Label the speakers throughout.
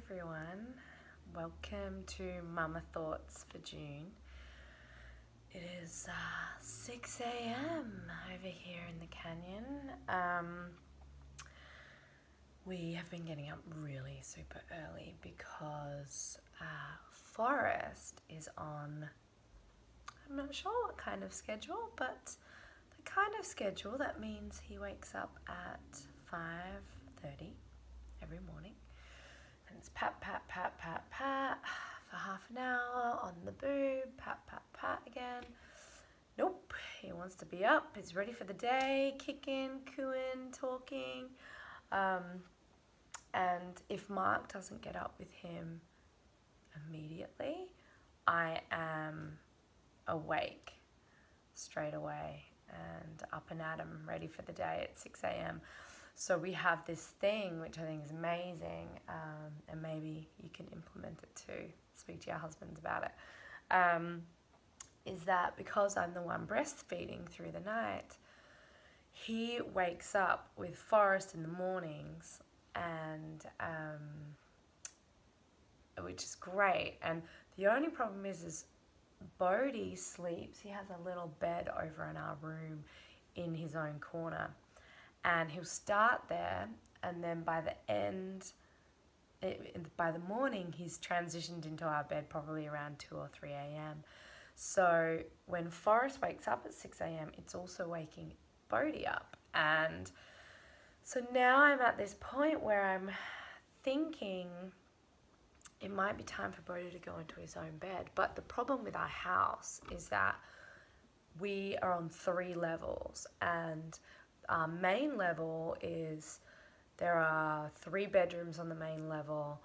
Speaker 1: everyone, welcome to Mama Thoughts for June. It is 6 a.m. over here in the canyon. We have been getting up really super early because Forrest is on, I'm not sure what kind of schedule, but the kind of schedule that means he wakes up at 5:30 every morning. And it's pat, pat, pat, pat, pat for half an hour on the boob, pat, pat, pat again. Nope, he wants to be up, he's ready for the day, kicking, cooing, talking. And if Mark doesn't get up with him immediately, I am awake straight away and up and at 'em, ready for the day at 6 a.m. So we have this thing which I think is amazing, and maybe you can implement it too, speak to your husbands about it, is that because I'm the one breastfeeding through the night, he wakes up with Forrest in the mornings, and which is great. And the only problem is Bodhi sleeps, he has a little bed over in our room in his own corner. And he'll start there, and then by the morning, he's transitioned into our bed probably around 2 or 3 a.m. So when Forrest wakes up at 6 a.m., it's also waking Bodhi up. And so now I'm at this point where I'm thinking it might be time for Bodhi to go into his own bed. But the problem with our house is that we are on 3 levels, and our main level is, there are 3 bedrooms on the main level,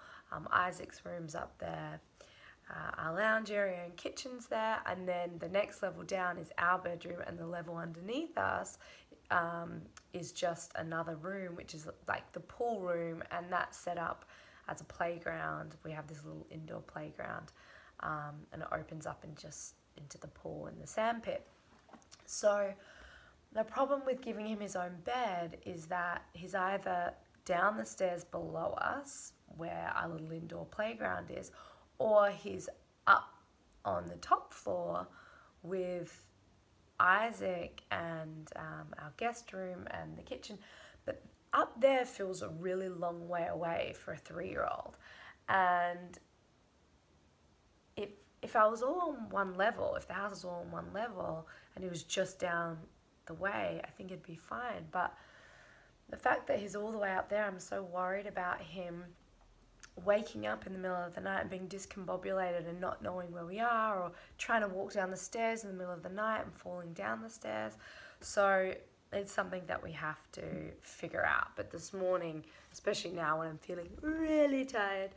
Speaker 1: Isaac's room's up there, our lounge area and kitchen's there, and then the next level down is our bedroom, and the level underneath us is just another room, which is like the pool room, and that's set up as a playground. We have this little indoor playground, and it opens up into the pool and the sand pit. So the problem with giving him his own bed is that he's either down the stairs below us, where our little indoor playground is, or he's up on the top floor with Isaac and our guest room and the kitchen. But up there feels a really long way away for a 3-year-old. And if I was all on one level, if the house was all on one level and he was just down the way, I think it'd be fine. But the fact that he's all the way up there, I'm so worried about him waking up in the middle of the night and being discombobulated and not knowing where we are, or trying to walk down the stairs in the middle of the night and falling down the stairs. So it's something that we have to figure out. But this morning, especially now when I'm feeling really tired,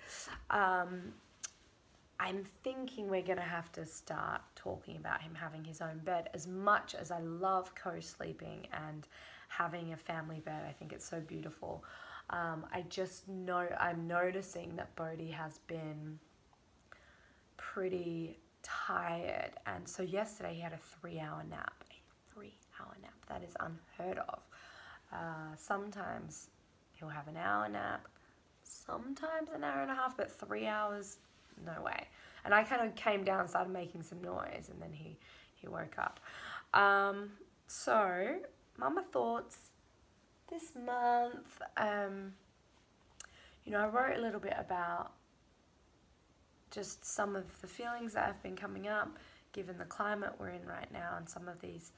Speaker 1: I'm thinking we're going to have to start talking about him having his own bed. As much as I love co-sleeping and having a family bed, I think it's so beautiful. I just know, I'm noticing that Bodhi has been pretty tired. And so yesterday he had a 3-hour nap. A 3-hour nap. That is unheard of. Sometimes he'll have an hour nap, sometimes an hour and a half, but 3 hours, no way. And I kind of came down and started making some noise, and then he woke up. So Mama Thoughts this month, you know, I wrote a little bit about just some of the feelings that have been coming up given the climate we're in right now, and some of these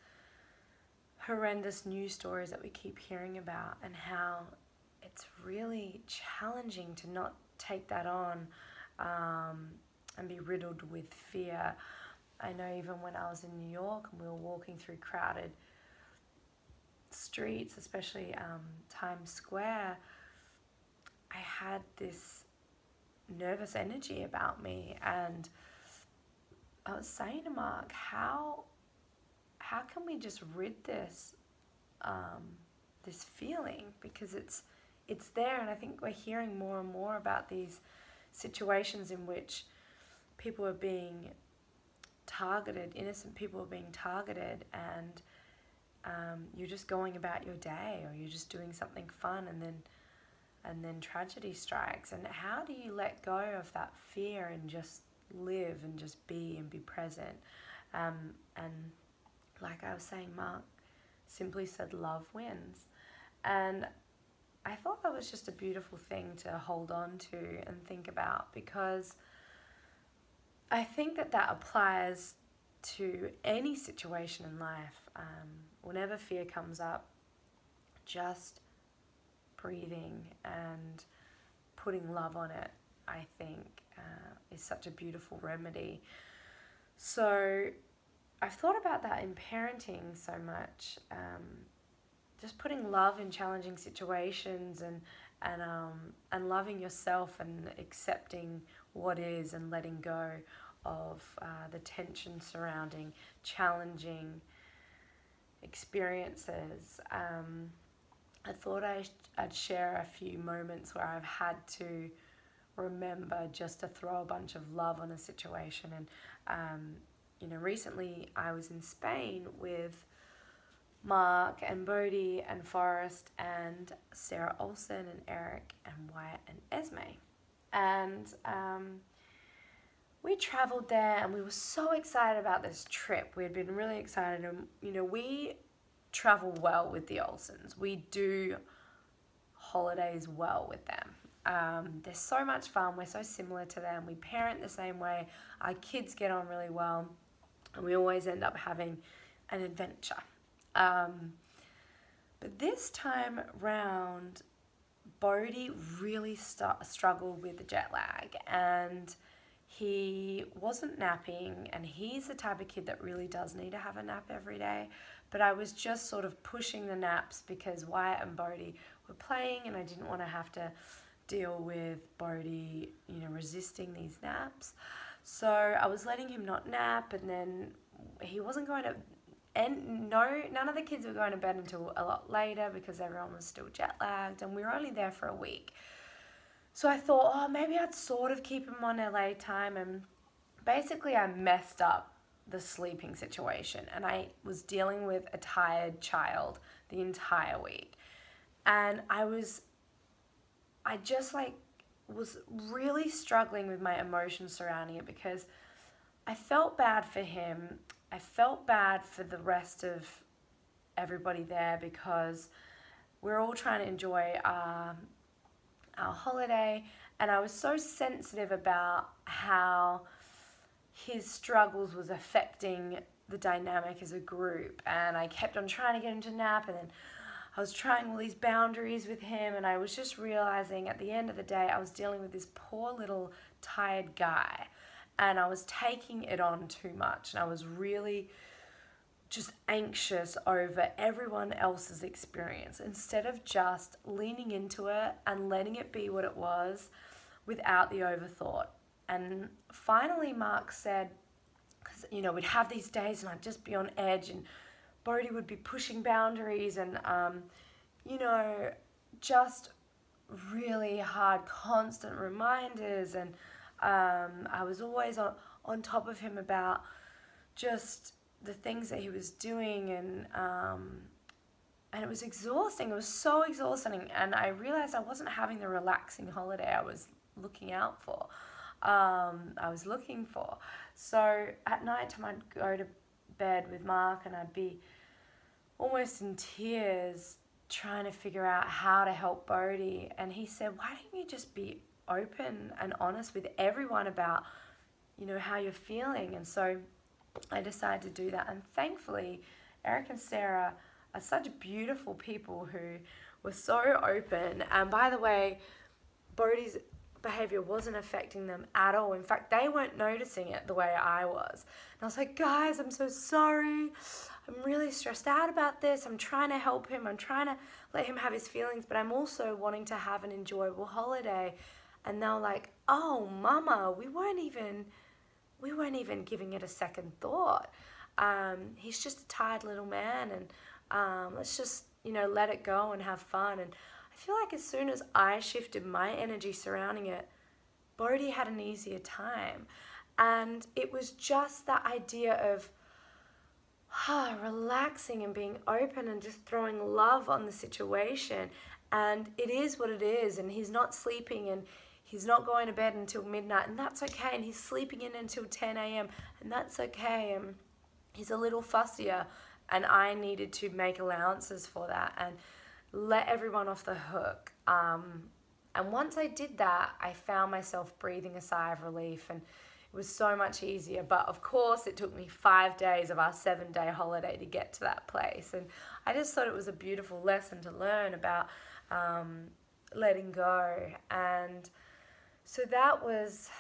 Speaker 1: horrendous news stories that we keep hearing about, and how it's really challenging to not take that on and be riddled with fear. I know even when I was in New York and we were walking through crowded streets, especially Times Square, I had this nervous energy about me, and I was saying to Mark, how can we just rid this this feeling, because it's there. And I think we're hearing more and more about these situations in which people are being targeted, innocent people are being targeted, and you're just going about your day, or you're just doing something fun, and then and then tragedy strikes. And how do you let go of that fear and just live and just be and be present? And like I was saying, Mark simply said, love wins. And I thought that was just a beautiful thing to hold on to and think about, because I think that that applies to any situation in life. Whenever fear comes up, just breathing and putting love on it, I think, is such a beautiful remedy. So I've thought about that in parenting so much. Just putting love in challenging situations, and loving yourself and accepting what is, and letting go of the tension surrounding challenging experiences. I thought I'd share a few moments where I've had to remember just to throw a bunch of love on a situation. And recently I was in Spain with Mark and Bodhi and Forrest and Sarah Olsen and Eric and Wyatt and Esme. And we traveled there, and we were so excited about this trip. We had been really excited, and we travel well with the Olsens. We do holidays well with them. They're so much fun. We're so similar to them. We parent the same way. Our kids get on really well, and we always end up having an adventure. But this time round, Bodhi really struggled with the jet lag, and he wasn't napping, and he's the type of kid that really does need to have a nap every day. But I was just sort of pushing the naps because Wyatt and Bodhi were playing, and I didn't want to have to deal with Bodhi, resisting these naps. So I was letting him not nap, and then he wasn't going to, and none of the kids were going to bed until a lot later because everyone was still jet lagged, and we were only there for a week. So I thought, maybe I'd sort of keep him on LA time, and basically I messed up the sleeping situation, and I was dealing with a tired child the entire week. And I was really struggling with my emotions surrounding it, because I felt bad for him. I felt bad for the rest of everybody there, because we're all trying to enjoy our holiday, and I was so sensitive about how his struggles was affecting the dynamic as a group. And I kept on trying to get him to nap, and then I was trying all these boundaries with him, and I was just realizing at the end of the day I was dealing with this poor little tired guy, and I was taking it on too much, and I was really just anxious over everyone else's experience, instead of just leaning into it and letting it be what it was without the overthought. And finally Mark said, because we'd have these days and I'd just be on edge, and Bodhi would be pushing boundaries, and just really hard constant reminders, and I was always on top of him about just the things that he was doing, and it was exhausting. It was so exhausting, and I realized I wasn't having the relaxing holiday I was looking out for. I was looking for. So at night time I'd go to bed with Mark, and I'd be almost in tears trying to figure out how to help Bodhi. And he said, why don't you just be open and honest with everyone about how you're feeling? And so I decided to do that, and thankfully Eric and Sarah are such beautiful people who were so open. And by the way, Bodhi's behavior wasn't affecting them at all. In fact, they weren't noticing it the way I was. And I was like, guys, I'm so sorry. I'm really stressed out about this. I'm trying to help him. I'm trying to let him have his feelings, but I'm also wanting to have an enjoyable holiday. And they're like, oh, Mama, we weren't even giving it a second thought. He's just a tired little man, and let's just, let it go and have fun. And I feel like as soon as I shifted my energy surrounding it, Bodhi had an easier time. And it was just that idea of relaxing and being open and just throwing love on the situation. And it is what it is, and he's not sleeping, and he's not going to bed until midnight, and that's okay, and he's sleeping in until 10 a.m., and that's okay, and he's a little fussier, and I needed to make allowances for that and let everyone off the hook. And once I did that, I found myself breathing a sigh of relief, and it was so much easier. But of course, it took me 5 days of our 7-day holiday to get to that place. And I just thought it was a beautiful lesson to learn about letting go. And so that was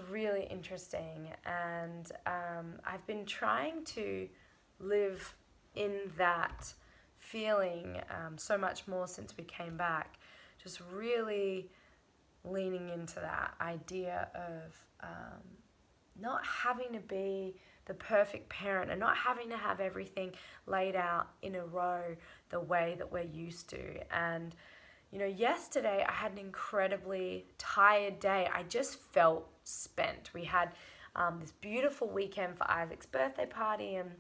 Speaker 1: really interesting. And I've been trying to live in that feeling so much more since we came back. Just really leaning into that idea of not having to be the perfect parent and not having to have everything laid out in a row the way that we're used to. And, you know, yesterday I had an incredibly tired day. I just felt spent. We had this beautiful weekend for Isaac's birthday party, and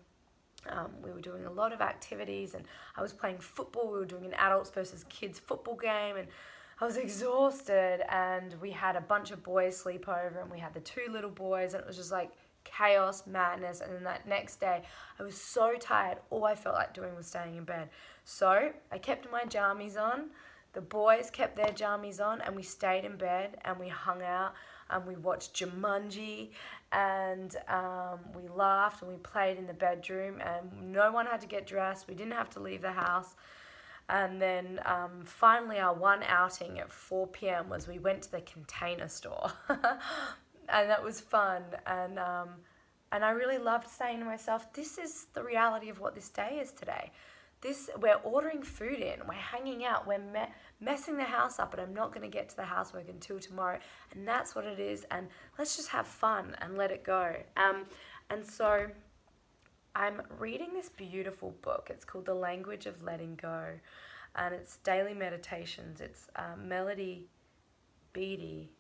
Speaker 1: we were doing a lot of activities, and I was playing football. We were doing an adults versus kids football game, and I was exhausted, and we had a bunch of boys sleep over, and we had the 2 little boys, and it was just like chaos, madness. And then that next day I was so tired, all I felt like doing was staying in bed. So I kept my jammies on, the boys kept their jammies on, and we stayed in bed and we hung out and we watched Jumanji, and we laughed and we played in the bedroom, and no one had to get dressed. We didn't have to leave the house. And then finally our one outing at 4 p.m. was we went to the Container Store. And that was fun. And I really loved saying to myself, this is the reality of what this day is today. We're ordering food in, we're hanging out, we're messing the house up, and I'm not going to get to the housework until tomorrow. And that's what it is. And let's just have fun and let it go. And so I'm reading this beautiful book. It's called The Language of Letting Go, and it's daily meditations. It's Melody Beattie,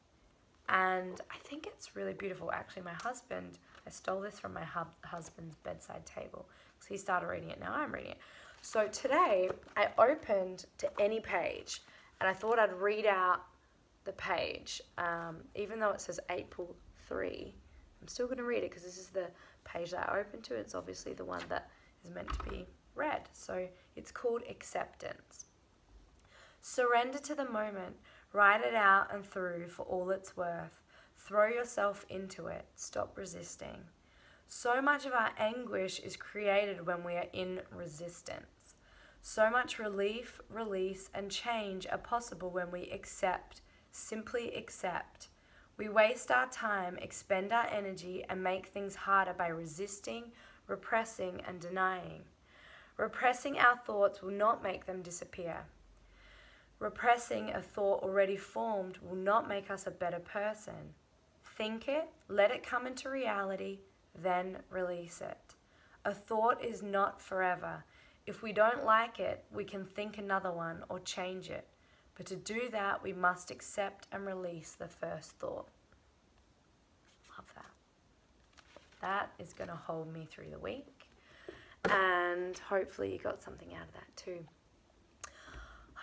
Speaker 1: and I think it's really beautiful. Actually, I stole this from my husband's bedside table, because he started reading it. Now I'm reading it. So today I opened to any page, and I thought I'd read out the page, even though it says April 3. I'm still going to read it because this is the page that I opened to. It's obviously the one that is meant to be read. So it's called Acceptance. Surrender to the moment. Write it out and through for all it's worth. Throw yourself into it. Stop resisting. So much of our anguish is created when we are in resistance. So much relief, release, and change are possible when we accept. Simply accept. We waste our time, expend our energy, and make things harder by resisting, repressing, and denying. Repressing our thoughts will not make them disappear. Repressing a thought already formed will not make us a better person. Think it, let it come into reality, then release it. A thought is not forever. If we don't like it, we can think another one or change it. But to do that, we must accept and release the first thought. Love that. That is going to hold me through the week. And hopefully you got something out of that too.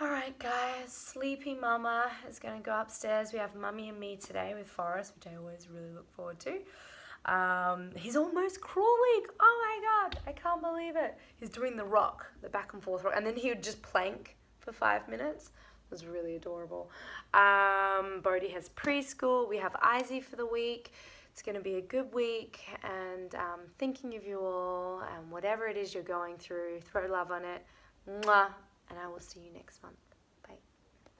Speaker 1: Alright guys, Sleepy Mama is going to go upstairs. We have Mummy and me today with Forrest, which I always really look forward to. He's almost crawling. Oh my god, I can't believe it. He's doing the rock, the back and forth rock, and then he would just plank for 5 minutes. It was really adorable. Bodhi has preschool. We have Izzy for the week. It's going to be a good week, and thinking of you all, and whatever it is you're going through, throw love on it. Mwah. And I will see you next month.